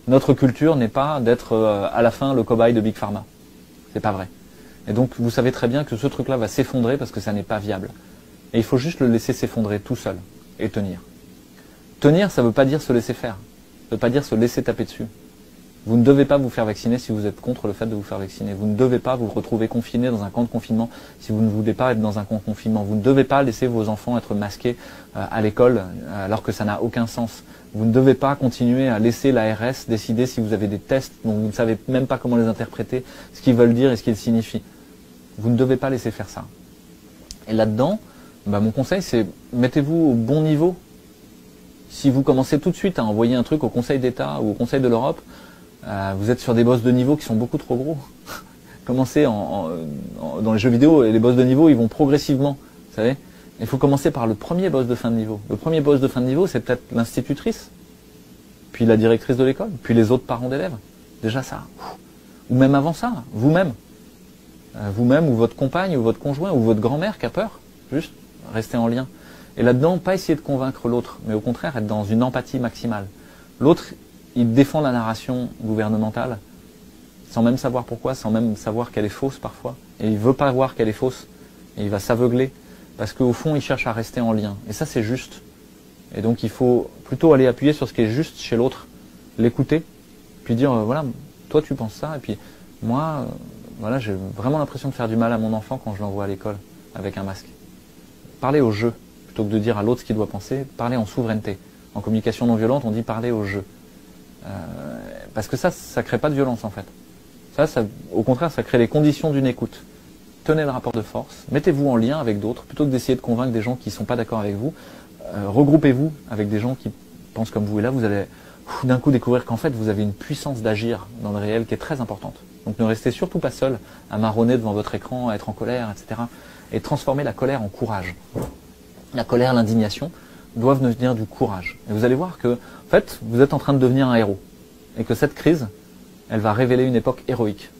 Notre culture n'est pas d'être à la fin le cobaye de Big Pharma. C'est pas vrai. Et donc vous savez très bien que ce truc-là va s'effondrer parce que ça n'est pas viable. Et il faut juste le laisser s'effondrer tout seul et tenir. Tenir, ça ne veut pas dire se laisser faire. Ça ne veut pas dire se laisser taper dessus. Vous ne devez pas vous faire vacciner si vous êtes contre le fait de vous faire vacciner. Vous ne devez pas vous retrouver confiné dans un camp de confinement si vous ne voulez pas être dans un camp de confinement. Vous ne devez pas laisser vos enfants être masqués à l'école alors que ça n'a aucun sens. Vous ne devez pas continuer à laisser l'ARS décider si vous avez des tests dont vous ne savez même pas comment les interpréter, ce qu'ils veulent dire et ce qu'ils signifient. Vous ne devez pas laisser faire ça. Et là-dedans, mon conseil c'est mettez-vous au bon niveau. Si vous commencez tout de suite à envoyer un truc au Conseil d'État ou au Conseil de l'Europe, vous êtes sur des boss de niveau qui sont beaucoup trop gros. Commencez dans les jeux vidéo, et les boss de niveau, ils vont progressivement. Vous savez, il faut commencer par le premier boss de fin de niveau. Le premier boss de fin de niveau, c'est peut-être l'institutrice, puis la directrice de l'école, puis les autres parents d'élèves. Déjà ça. Ou même avant ça, vous-même. Vous-même, ou votre compagne, ou votre conjoint, ou votre grand-mère qui a peur. Juste rester en lien. Et là-dedans, pas essayer de convaincre l'autre, mais au contraire être dans une empathie maximale. L'autre, il défend la narration gouvernementale, sans même savoir pourquoi, sans même savoir qu'elle est fausse parfois. Et il ne veut pas voir qu'elle est fausse. Et il va s'aveugler, parce qu'au fond, il cherche à rester en lien. Et ça, c'est juste. Et donc, il faut plutôt aller appuyer sur ce qui est juste chez l'autre, l'écouter, puis dire, voilà, toi, tu penses ça, et puis moi, voilà, j'ai vraiment l'impression de faire du mal à mon enfant quand je l'envoie à l'école avec un masque. Parler au jeu, plutôt que de dire à l'autre ce qu'il doit penser, parler en souveraineté. En communication non violente, on dit parler au jeu. Parce que ça ne crée pas de violence en fait. Ça, au contraire, ça crée les conditions d'une écoute. Tenez le rapport de force, mettez-vous en lien avec d'autres, plutôt que d'essayer de convaincre des gens qui ne sont pas d'accord avec vous. Regroupez-vous avec des gens qui pensent comme vous. Et là, vous allez d'un coup découvrir qu'en fait, vous avez une puissance d'agir dans le réel qui est très importante. Donc ne restez surtout pas seul à marronner devant votre écran, à être en colère, etc. Et transformez la colère en courage. La colère, l'indignation doivent venir du courage. Et vous allez voir que, en fait, vous êtes en train de devenir un héros. Et que cette crise, elle va révéler une époque héroïque.